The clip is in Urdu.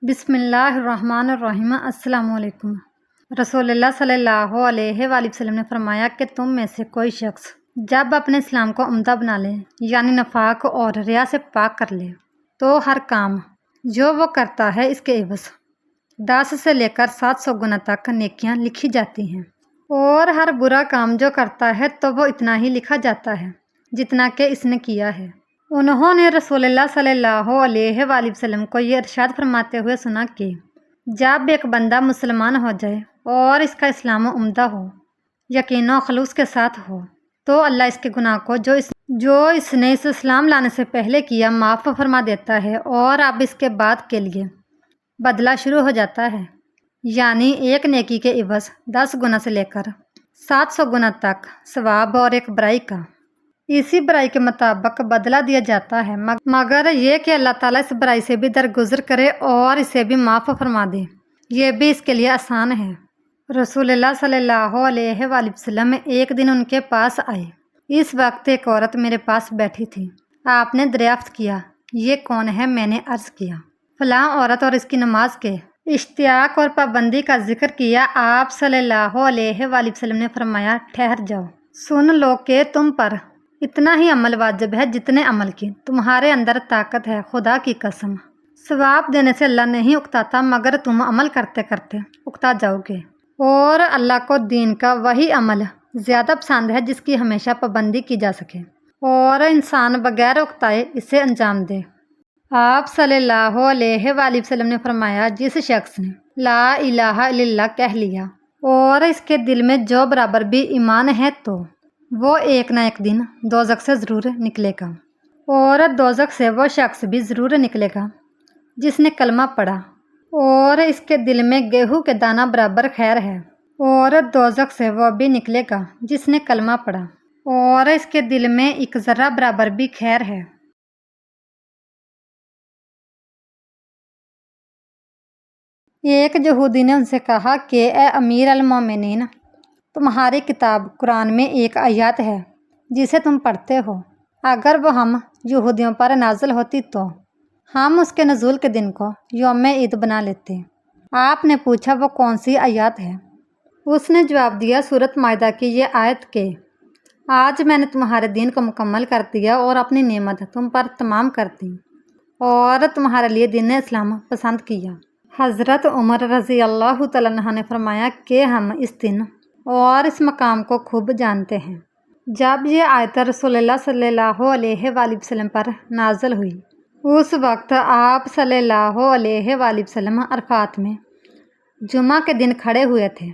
بسم اللہ الرحمن الرحیم۔ السلام علیکم۔ رسول اللہ صلی اللہ علیہ وآلہ وسلم نے فرمایا کہ تم میں سے کوئی شخص جب اپنے اسلام کو عمدہ بنا لے، یعنی نفاق اور ریا سے پاک کر لے، تو ہر کام جو وہ کرتا ہے اس کے عوض 10 سے لے کر 700 گنا تک نیکیاں لکھی جاتی ہیں، اور ہر برا کام جو کرتا ہے تو وہ اتنا ہی لکھا جاتا ہے جتنا کہ اس نے کیا ہے۔ انہوں نے رسول اللہ صلی اللہ علیہ وآلہ وسلم کو یہ ارشاد فرماتے ہوئے سنا کہ جب ایک بندہ مسلمان ہو جائے اور اس کا اسلام عمدہ ہو، یقین و خلوص کے ساتھ ہو، تو اللہ اس کے گناہ کو جو اس نے اس اسلام لانے سے پہلے کیا معاف فرما دیتا ہے، اور اب اس کے بعد کے لیے بدلہ شروع ہو جاتا ہے، یعنی ایک نیکی کے عوض 10 گنا سے لے کر 700 گنا تک ثواب، اور ایک برائی کا اسی برائی کے مطابق بدلہ دیا جاتا ہے، مگر یہ کہ اللہ تعالیٰ اس برائی سے بھی درگزر کرے اور اسے بھی معاف فرما دے، یہ بھی اس کے لیے آسان ہے۔ رسول اللہ صلی اللہ علیہ وآلہ وسلم ایک دن ان کے پاس آئے۔ اس وقت ایک عورت میرے پاس بیٹھی تھی۔ آپ نے دریافت کیا، یہ کون ہے؟ میں نے عرض کیا، فلاں عورت، اور اس کی نماز کے اشتیاق اور پابندی کا ذکر کیا۔ آپ صلی اللہ علیہ وآلہ وسلم نے فرمایا، ٹھہر جاؤ، سن لو کہ تم پر اتنا ہی عمل واجب ہے جتنے عمل کی تمہارے اندر طاقت ہے۔ خدا کی قسم، ثواب دینے سے اللہ نہیں اکتاتا، مگر تم عمل کرتے کرتے اکتا جاؤ گے، اور اللہ کو دین کا وہی عمل زیادہ پسند ہے جس کی ہمیشہ پابندی کی جا سکے اور انسان بغیر اکتائے اسے انجام دے۔ آپ صلی اللہ علیہ وآلہ وسلم نے فرمایا، جس شخص نے لا الہ الا اللہ کہہ لیا اور اس کے دل میں جو برابر بھی ایمان ہے، تو وہ ایک نہ ایک دن دوزخ سے ضرور نکلے گا، اور دوزخ سے وہ شخص بھی ضرور نکلے گا جس نے کلمہ پڑھا اور اس کے دل میں گیہوں کے دانہ برابر خیر ہے، اور دوزخ سے وہ بھی نکلے گا جس نے کلمہ پڑھا اور اس کے دل میں ایک ذرہ برابر بھی خیر ہے۔ ایک یہودی نے ان سے کہا کہ اے امیر المومنین، تمہاری کتاب قرآن میں ایک آیات ہے جسے تم پڑھتے ہو، اگر وہ ہم یہودیوں پر نازل ہوتی تو ہم اس کے نزول کے دن کو یوم عید بنا لیتے۔ آپ نے پوچھا، وہ کون سی آیات ہے؟ اس نے جواب دیا، سورۃ مائدہ کی یہ آیت کہ آج میں نے تمہارے دین کو مکمل کر دیا اور اپنی نعمت تم پر تمام کر دی، اور تمہارے لیے دین اسلام پسند کیا۔ حضرت عمر رضی اللہ تعالیٰ عنہ نے فرمایا کہ ہم اس دن اور اس مقام کو خوب جانتے ہیں۔ جب یہ آیت رسول اللہ صلی اللہ علیہ وآلہ وسلم پر نازل ہوئی، اس وقت آپ صلی اللہ علیہ وآلہ وسلم عرفات میں جمعہ کے دن کھڑے ہوئے تھے۔